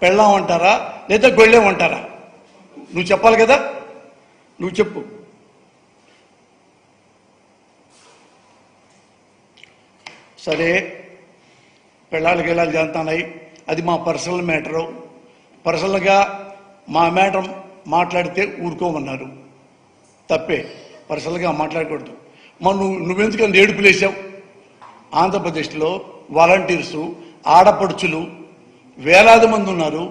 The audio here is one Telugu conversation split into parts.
పెళ్ళామంటారా లేదా గొళ్ళేమంటారా? నువ్వు చెప్పాలి కదా, నువ్వు చెప్పు. సరే, పెళ్ళాళ్ళకి వెళ్ళాలి జరుగుతున్నాయి, అది మా పర్సనల్ మ్యాటరు. పర్సనల్గా మా మ్యాటర్ మాట్లాడితే ఊరుకోమన్నారు, తప్పే. పర్సనల్గా మాట్లాడకూడదు. మరి నువ్వెందుకని ఏడుపులేసావు? ఆంధ్రప్రదేశ్లో వాలంటీర్సు, ఆడపడుచులు వేలాది మంది ఉన్నారు.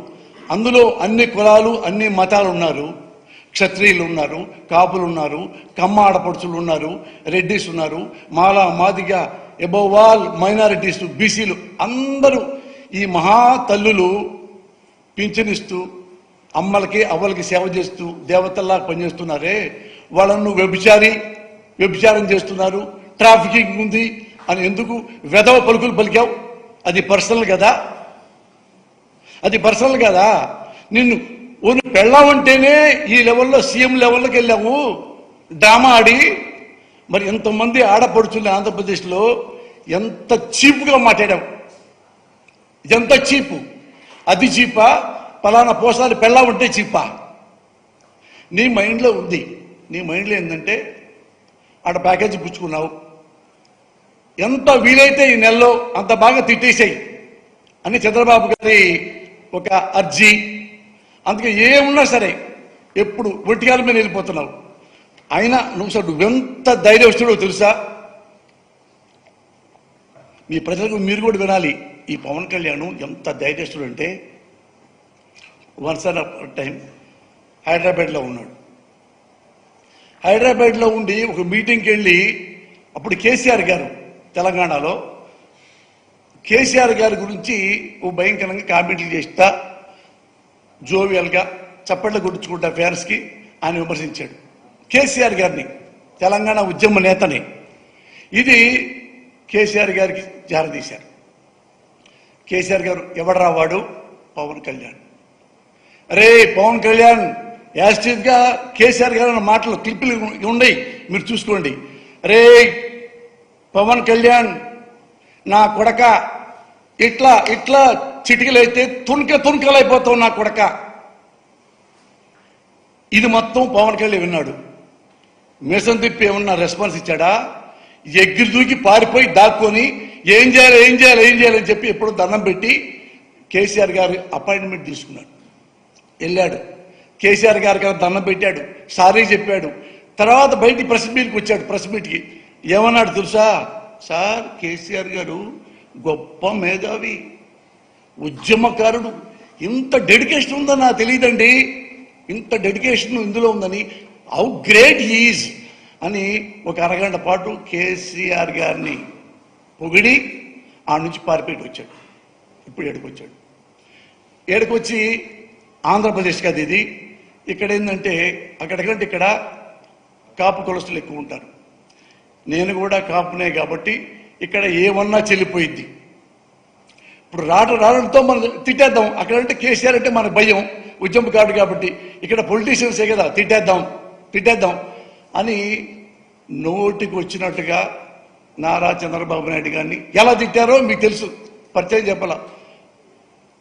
అందులో అన్ని కులాలు, అన్ని మతాలు ఉన్నారు. క్షత్రియులు ఉన్నారు, కాపులు ఉన్నారు, కమ్మ ఆడపడుచులు ఉన్నారు, రెడ్డిస్ ఉన్నారు, మాలా మాదిగ, అబౌవ్ ఆల్ మైనారిటీస్, బీసీలు అందరూ ఈ మహా తల్లులు పింఛనిస్తూ అమ్మలకి అవ్వలకి సేవ చేస్తూ దేవతల్లా పనిచేస్తున్నారే, వాళ్ళను వ్యభిచారం చేస్తున్నారు, ట్రాఫికింగ్ ఉంది అని ఎందుకు వెధవ పలుకులు పలికావు? అది పర్సనల్ కదా, అది పర్సనల్ కదా. నిన్ను పెళ్ళామంటేనే ఈ లెవెల్లో సీఎం లెవెల్లోకి వెళ్ళావు, డ్రామా ఆడి. మరి ఎంతమంది ఆడపడుచుల్ని ఆంధ్రప్రదేశ్లో ఎంత చీప్గా మాట్లాడావు, ఎంత చీపు. అది చీపా? పలానా పోసారి పెళ్ళామంటే చీపా? నీ మైండ్లో ఉంది. నీ మైండ్లో ఏంటంటే ఆడ ప్యాకేజీ పుచ్చుకున్నావు, ఎంత వీలైతే ఈ నెలలో అంత బాగా తిట్టేసాయి అని చంద్రబాబు గారి ఒక అర్జీ. అందుకే ఏమున్నా సరే ఎప్పుడు ఒంటికాల మీద వెళ్ళిపోతున్నావు. అయినా నువ్వెంత ధైర్యస్తుడో తెలుసా? మీ ప్రజలకు మీరు కూడా వినాలి. ఈ పవన్ కళ్యాణ్ ఎంత ధైర్యస్తుడు అంటే, వన్స్ ఆన్ టైం హైదరాబాద్లో ఉన్నాడు. హైదరాబాద్లో ఉండి ఒక మీటింగ్కి వెళ్ళి, అప్పుడు కేసీఆర్ గారు తెలంగాణలో, కేసీఆర్ గారి గురించి ఓ భయంకరంగా కామెంట్లు చేస్తా, జోవియల్గా చప్పట్లు కొట్టించుకుంటా ఫ్యాన్స్కి ఆయన విమర్శించాడు కేసీఆర్ గారిని, తెలంగాణ ఉద్యమ నేతని. ఇది కేసీఆర్ గారికి జారదీశారు. కేసీఆర్ గారు ఎవడరా వాడు? పవన్ కళ్యాణ్. అరే పవన్ కళ్యాణ్ యాస్టివ్గా కేసీఆర్ గారు అన్న మాటలు క్లిప్పులు ఉన్నాయి, మీరు చూసుకోండి. అరే పవన్ కళ్యాణ్ నా కొడక, ఇట్లా ఇట్లా చిటికలైతే తుణకలైపోతావు నా కొడక. ఇది మొత్తం పవన్ కళ్యాణ్ విన్నాడు. మిషన్ తిప్పి ఏమన్నా రెస్పాన్స్ ఇచ్చాడా? ఎగిరి దూకి పారిపోయి దాక్కొని ఏం చేయాలని చెప్పి ఎప్పుడు దండం పెట్టి కేసీఆర్ గారు అపాయింట్మెంట్ తీసుకున్నాడు, వెళ్ళాడు. కేసీఆర్ గారికి దండం పెట్టాడు, సారీ చెప్పాడు. తర్వాత బయటికి ప్రెస్ మీట్కి వచ్చాడు. ప్రెస్ మీట్కి ఏమన్నాడు తెలుసా? సార్ కేసీఆర్ గారు గొప్ప మేధావి, ఉద్యమకారుడు, ఇంత డెడికేషన్ ఉందని నాకు తెలియదండి, ఇంత డెడికేషన్ ఇందులో ఉందని, హౌ గ్రేట్ హీఈజ్ అని ఒక అరగంట పాటు కేసీఆర్ గారిని పొగిడి ఆ నుంచి పారిపోయి వచ్చాడు. ఇప్పుడు ఏడుకొచ్చాడు. ఏడుకొచ్చి ఆంధ్రప్రదేశ్ కదా ఇది. ఇక్కడ ఏంటంటే అక్కడికంటే ఇక్కడ కాపు కులస్తులు ఎక్కువ ఉంటారు. నేను కూడా కాపునే కాబట్టి ఇక్కడ ఏమన్నా చెల్లిపోయింది. ఇప్పుడు రావడంతో మనం తిట్టేద్దాం. అక్కడంటే కేసీఆర్ అంటే మన భయం, ఉద్యమకారుడు కాబట్టి. ఇక్కడ పొలిటీషియన్సే కదా, తిట్టేద్దాం అని నోటికి వచ్చినట్టుగా నారా చంద్రబాబు నాయుడు గారిని ఎలా తిట్టారో మీకు తెలుసు, పరిచయం చెప్పాల.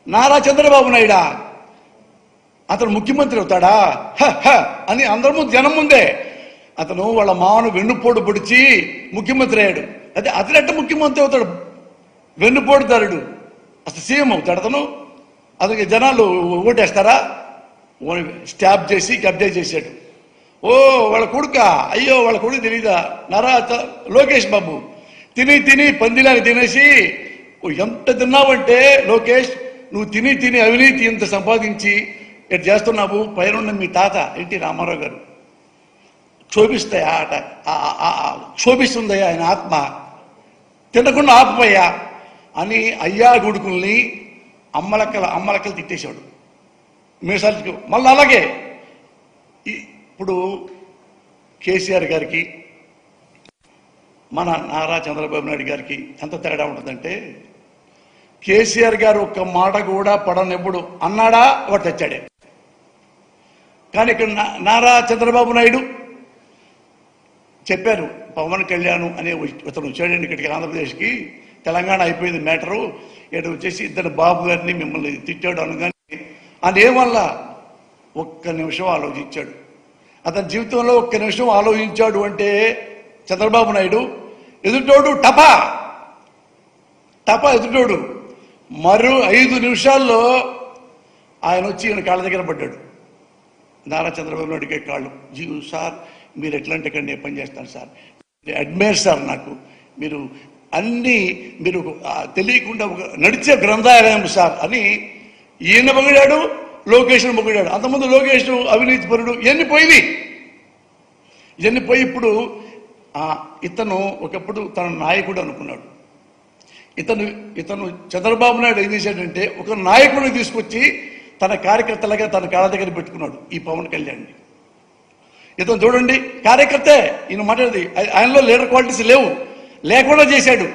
నారా చంద్రబాబు నాయుడా, అతను ముఖ్యమంత్రి అవుతాడా అని అందరి ముందు, జనం ముందే అతను వాళ్ళ మామను వెన్నుపోటు పొడిచి ముఖ్యమంత్రి అయ్యాడు. అదే అతనెట్ట ముఖ్యమంత్రి అవుతాడు? వెన్నుపోటుదారుడు అసలు సీఎం అవుతాడు అతను. అతనికి జనాలు ఓటేస్తారా? స్టాప్ చేసి కబ్జా చేశాడు. ఓ వాళ్ళ కొడుక, అయ్యో వాళ్ళ కొడుకు తెలీదా? నారా లోకేష్ బాబు తిని పందిలాని తినేసి ఎంత తిన్నావంటే, లోకేష్ నువ్వు తిని అవినీతి ఎంత సంపాదించి ఎట్ చేస్తున్నావు. పైన మీ తాత ఎన్టీ రామారావు గారు క్షోభిస్తుందయ్యా ఆయన ఆత్మ, తినకుండా ఆపపోయా అని అయ్యా కొడుకుల్ని అమ్మలక్కలు తిట్టేశాడు మీసాలకి. మళ్ళీ అలాగే ఇప్పుడు కేసీఆర్ గారికి మన నారా చంద్రబాబు నాయుడు గారికి ఎంత తేడా ఉంటుందంటే, కేసీఆర్ గారు ఒక్క మాట కూడా పడనెప్పుడు అన్నాడా వాడు తెచ్చాడే. కానీ ఇక్కడ నారా చంద్రబాబు నాయుడు చెప్పారు, పవన్ కళ్యాణ్ అనే అతను వచ్చాడండి ఇక్కడికి ఆంధ్రప్రదేశ్కి, తెలంగాణ అయిపోయింది మ్యాటరు, ఇక్కడ వచ్చేసి ఇద్దరు బాబు గారిని మిమ్మల్ని తిట్టాడు అనగానే అదేవల్ల ఒక్క నిమిషం ఆలోచించాడు. అతని జీవితంలో ఒక్క నిమిషం ఆలోచించాడు అంటే చంద్రబాబు నాయుడు ఎదుటోడు టపా ఎదుటోడు మరో 5 నిమిషాల్లో ఆయన వచ్చి ఈయన కాళ్ళ దగ్గర పడ్డాడు. నారా చంద్రబాబు నాయుడికే కాళ్ళు. సార్ మీరు ఎట్లాంటి ఇక్కడ నేను పని చేస్తాను సార్, అడ్మైర్ సార్, నాకు మీరు మీరు తెలియకుండా నడిచే గ్రంథాలయం సార్ అని ఈయన పొగిడాడు, లోకేష్ను పొగిడాడు. అంతకుముందు లోకేష్ అవినీతి పరుడు, ఇవన్నీ పోయి ఇప్పుడు ఇతను ఒకప్పుడు తన నాయకుడు అనుకున్నాడు. ఇతను చంద్రబాబు నాయుడు ఏం చేశాడంటే ఒక నాయకుడిని తీసుకొచ్చి తన కార్యకర్తలుగా తన కాళ్ళ దగ్గర పెట్టుకున్నాడు ఈ పవన్ కళ్యాణ్ని. ఇతను చూడండి కార్యకర్తే, ఈయన మాట్లాడేది ఆయనలో లీడర్ క్వాలిటీస్ లేకుండా చేశాడు.